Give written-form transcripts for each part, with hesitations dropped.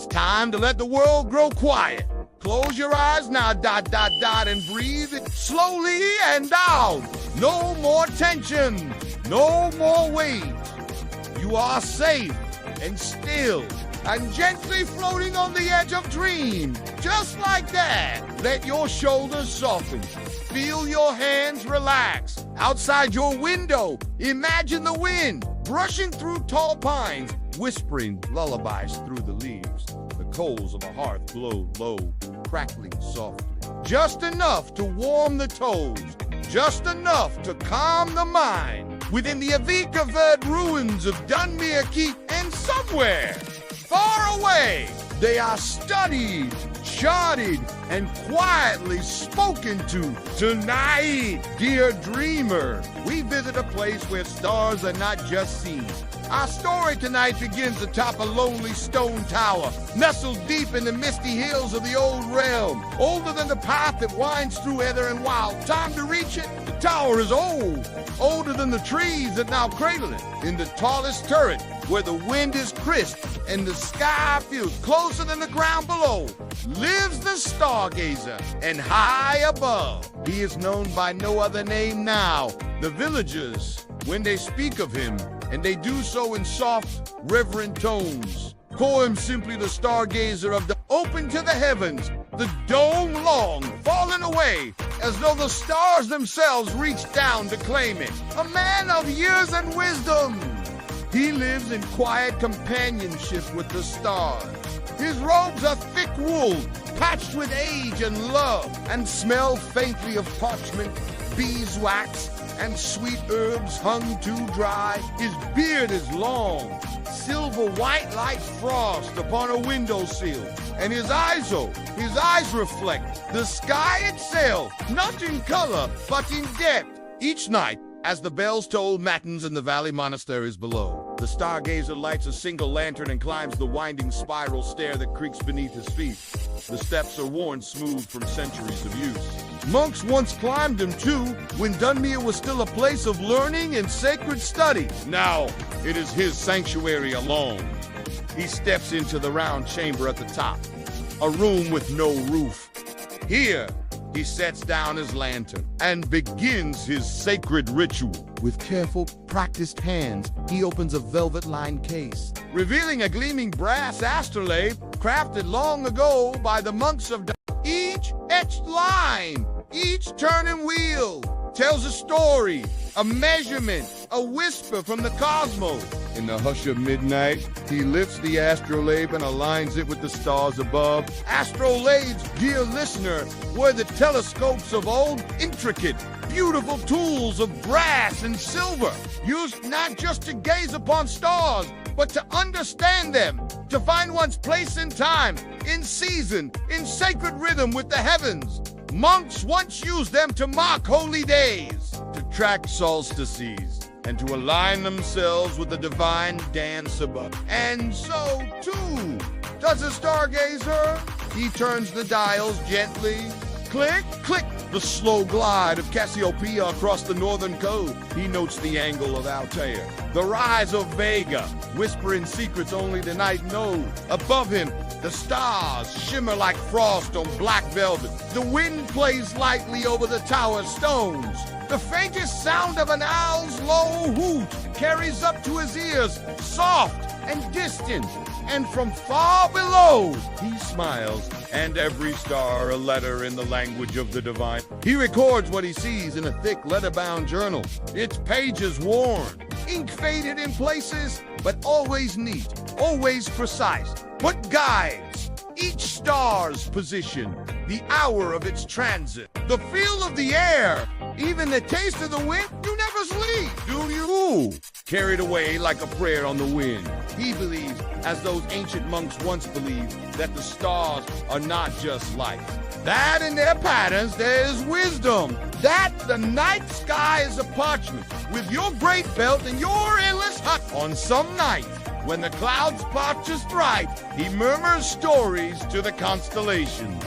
time to let the world grow quiet. Close your eyes now, and breathe it slowly and out. No more tension, no more weight. You are safe and still and gently floating on the edge of dream. Just like that. Let your shoulders soften. Feel your hands relax. Outside your window, imagine the wind brushing through tall pines, whispering lullabies through the leaves. The coals of a hearth glow low, crackling softly. Just enough to warm the toes, just enough to calm the mind. Within the Avica-Verd ruins of Dunmere Keep, and somewhere, far away, they are studied, charted, and quietly spoken to. Tonight, dear dreamer, we visit a place where stars are not just seen. Our story tonight begins atop a lonely stone tower, nestled deep in the misty hills of the old realm. Older than the path that winds through heather and wild. Time to reach it? The tower is old. Older than the trees that now cradle it. In the tallest turret, where the wind is crisp and the sky feels closer than the ground below, lives the Stargazer, and high above, he is known by no other name now. The villagers, when they speak of him, and they do so in soft, reverent tones, call him simply the Stargazer of open to the heavens, the dome long, fallen away, as though the stars themselves reached down to claim it. A man of years and wisdom. He lives in quiet companionship with the stars. His robes are thick wool, patched with age and love, and smell faintly of parchment, beeswax, and sweet herbs hung too dry. His beard is long, silver white like frost upon a windowsill. And his eyes reflect the sky itself, not in color, but in depth. Each night, as the bells toll matins in the valley monasteries below, the Stargazer lights a single lantern and climbs the winding spiral stair that creaks beneath his feet. The steps are worn smooth from centuries of use. Monks once climbed them too, when Dunmere was still a place of learning and sacred study. Now, it is his sanctuary alone. He steps into the round chamber at the top, a room with no roof. Here, he sets down his lantern and begins his sacred ritual. With careful, practiced hands, he opens a velvet-lined case, revealing a gleaming brass astrolabe crafted long ago by the monks of Each etched line, each turning wheel, tells a story, a measurement, a whisper from the cosmos. In the hush of midnight, he lifts the astrolabe and aligns it with the stars above. Astrolabes, dear listener, were the telescopes of old, intricate, beautiful tools of brass and silver, used not just to gaze upon stars, but to understand them, to find one's place in time, in season, in sacred rhythm with the heavens. Monks once used them to mark holy days, to track solstices, and to align themselves with the divine dance above. And so, too, does a Stargazer. He turns the dials gently. Click, click, the slow glide of Cassiopeia across the northern coast. He notes the angle of Altair, the rise of Vega, whispering secrets only the night knows. Above him, the stars shimmer like frost on black velvet. The wind plays lightly over the tower stones. The faintest sound of an owl's low hoot carries up to his ears, soft and distant. And from far below, he smiles, and every star a letter in the language of the divine. He records what he sees in a thick leather-bound journal, its pages worn, ink faded in places, but always neat, always precise. What guides each star's position, the hour of its transit, the feel of the air, even the taste of the wind. You never sleep, do you? Carried away like a prayer on the wind. He believes, as those ancient monks once believed, that the stars are not just light. That in their patterns there is wisdom. That the night sky is a parchment, with your great belt and your endless hut. On some night, when the clouds part just right, he murmurs stories to the constellations.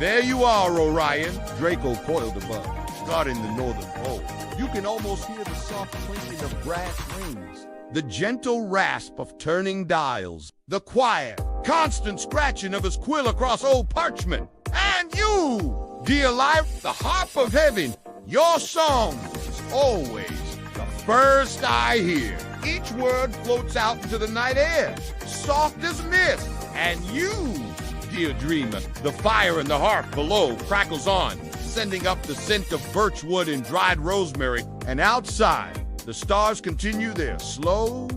There you are, Orion, Draco coiled above, guarding the northern pole. You can almost hear the soft clinking of brass rings, the gentle rasp of turning dials, the quiet, constant scratching of his quill across old parchment. And you, dear life, the harp of heaven, your song is always the first I hear. Each word floats out into the night air, soft as mist. And you, dear dreamer, the fire in the harp below crackles on, sending up the scent of birchwood and dried rosemary. And outside, the stars continue their slow,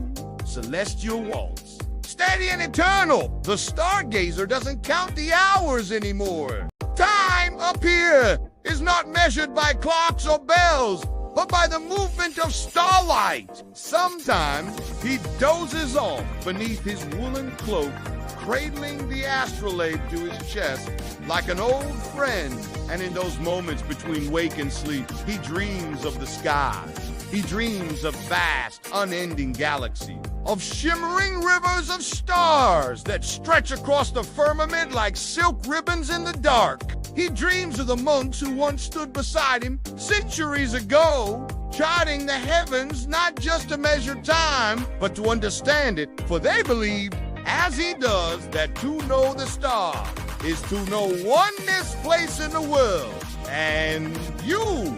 celestial waltz. Steady and eternal, the stargazer doesn't count the hours anymore. Time up here is not measured by clocks or bells, but by the movement of starlight. Sometimes he dozes off beneath his woolen cloak, cradling the astrolabe to his chest like an old friend. And in those moments between wake and sleep, he dreams of the sky. He dreams of vast, unending galaxies, of shimmering rivers of stars that stretch across the firmament like silk ribbons in the dark. He dreams of the monks who once stood beside him centuries ago, charting the heavens not just to measure time, but to understand it, for they believed, as he does, that to know the star is to know oneness place in the world. And you,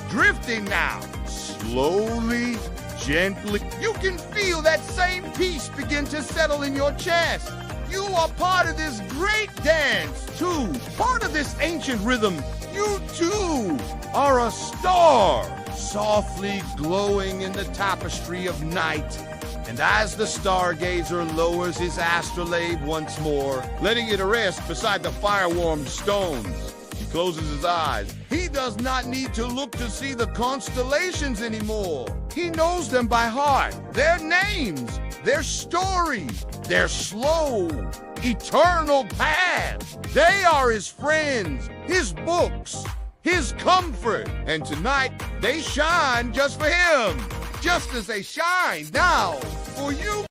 drifting now, slowly, gently, you can feel that same peace begin to settle in your chest. You are part of this great dance, too. Part of this ancient rhythm. You, too, are a star, softly glowing in the tapestry of night. And as the stargazer lowers his astrolabe once more, letting it rest beside the fire-warmed stones, he closes his eyes. He does not need to look to see the constellations anymore. He knows them by heart, their names, their stories, their slow, eternal paths. They are his friends, his books, his comfort. And tonight, they shine just for him, just as they shine now for you.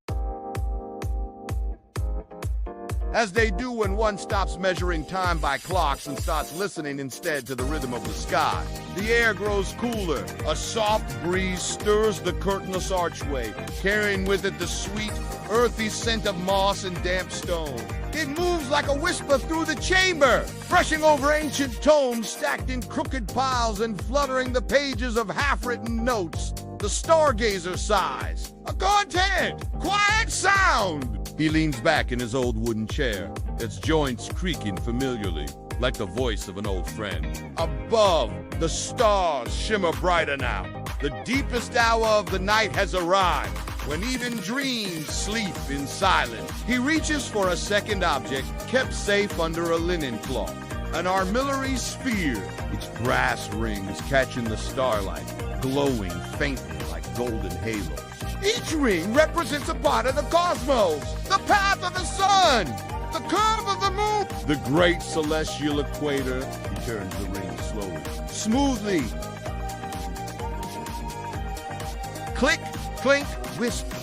As they do when one stops measuring time by clocks and starts listening instead to the rhythm of the sky. The air grows cooler. A soft breeze stirs the curtainless archway, carrying with it the sweet, earthy scent of moss and damp stone. It moves like a whisper through the chamber, brushing over ancient tomes stacked in crooked piles and fluttering the pages of half-written notes. The stargazer sighs. A content! Quiet sound! He leans back in his old wooden chair, its joints creaking familiarly, like the voice of an old friend. Above, the stars shimmer brighter now. The deepest hour of the night has arrived, when even dreams sleep in silence. He reaches for a second object, kept safe under a linen cloth. An armillary sphere, its brass rings catching the starlight, glowing faintly like golden halos. Each ring represents a part of the cosmos, the path of the sun, the curve of the moon, the great celestial equator. He turns the ring slowly, smoothly. Click, clink, whisper.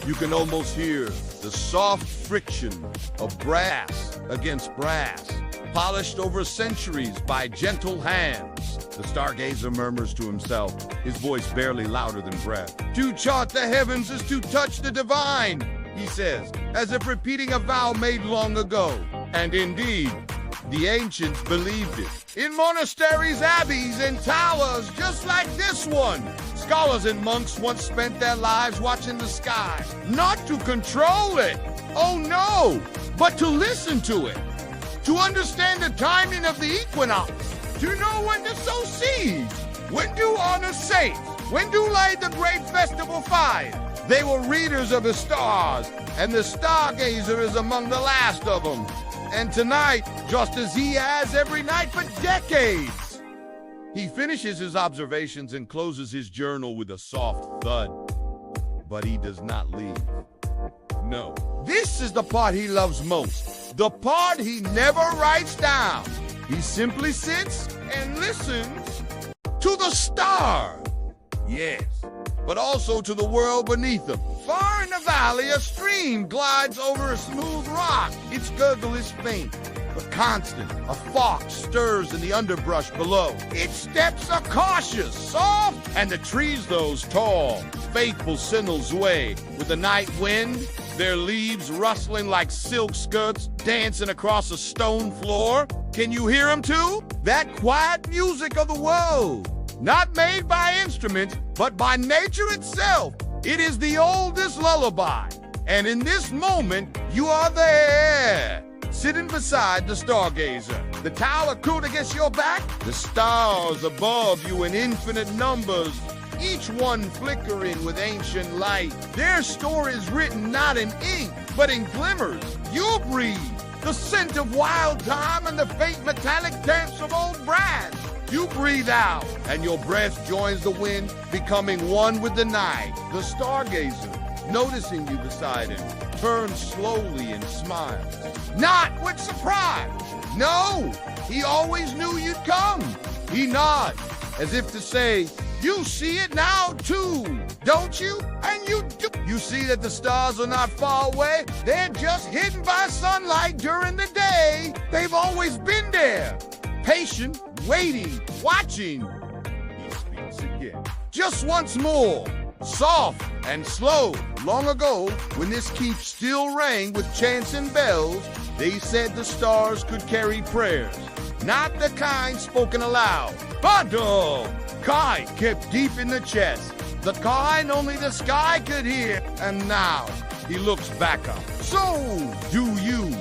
You can almost hear the soft friction of brass against brass, polished over centuries by gentle hands. The stargazer murmurs to himself, his voice barely louder than breath. To chart the heavens is to touch the divine, he says, as if repeating a vow made long ago. And indeed, the ancients believed it. In monasteries, abbeys, and towers just like this one, scholars and monks once spent their lives watching the sky, not to control it, oh no, but to listen to it, to understand the timing of the equinox, to know when to sow seeds, when to honor saints, when to light the great festival fire. They were readers of the stars, and the stargazer is among the last of them. And tonight, just as he has every night for decades, he finishes his observations and closes his journal with a soft thud. But he does not leave. No, this is the part he loves most, the part he never writes down. He simply sits and listens to the stars. Yes, but also to the world beneath him. Far in the valley, a stream glides over a smooth rock. Its gurgle is faint, but constant. A fox stirs in the underbrush below. Its steps are cautious, soft, and the trees, those tall, faithful signals sway with the night wind. their leaves rustling like silk skirts dancing across a stone floor. Can you hear them too? That quiet music of the world, not made by instruments, but by nature itself. It is the oldest lullaby. And in this moment, you are there, sitting beside the Stargazer. The tower crude against your back, the stars above you in infinite numbers, each one flickering with ancient light. Their stories written not in ink, but in glimmers. You breathe the scent of wild thyme and the faint metallic dance of old brass. You breathe out, and your breath joins the wind, becoming one with the night. The Stargazer, noticing you beside him, turns slowly and smiles. Not with surprise. No, he always knew you'd come. He nods, as if to say, you see it now too, don't you? And you do. You see that the stars are not far away. They're just hidden by sunlight during the day. They've always been there, patient, waiting, watching. He speaks again. Just once more, soft and slow. Long ago, when this keep still rang with chants and bells, they said the stars could carry prayers, not the kind spoken aloud, but kind kept deep in the chest, the kind only the sky could hear. And now he looks back up. So do you.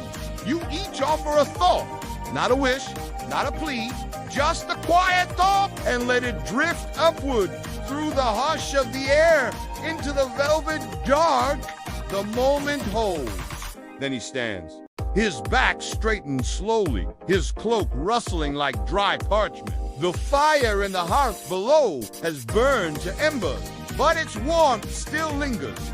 You each offer a thought, not a wish, not a plea, just a quiet thought, and let it drift upward through the hush of the air into the velvet dark the moment holds. Then he stands, his back straightened slowly, his cloak rustling like dry parchment. The fire in the hearth below has burned to embers, but its warmth still lingers.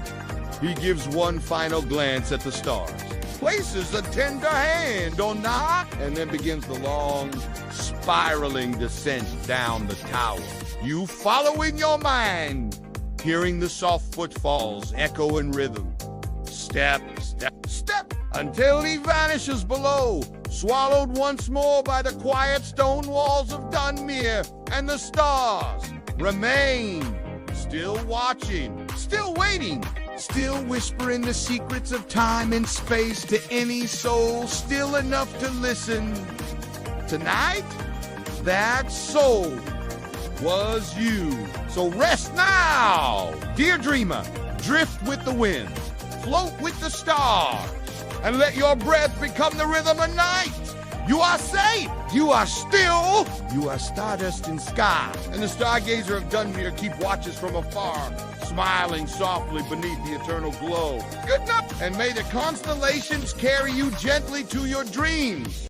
He gives one final glance at the stars, places a tender hand on the heart, and then begins the long, spiraling descent down the tower. You follow in your mind, hearing the soft footfalls echo in rhythm. Step, step, step, until he vanishes below, swallowed once more by the quiet stone walls of Dunmere, and the stars remain, still watching, still waiting, still whispering the secrets of time and space to any soul still enough to listen. Tonight, that soul was you. So rest now, dear dreamer. Drift with the wind, float with the stars, and let your breath become the rhythm of night. You are safe. You are still. You are stardust in sky. And the Stargazer of Dunmere Keep watches from afar, smiling softly beneath the eternal glow. Good night, and may the constellations carry you gently to your dreams.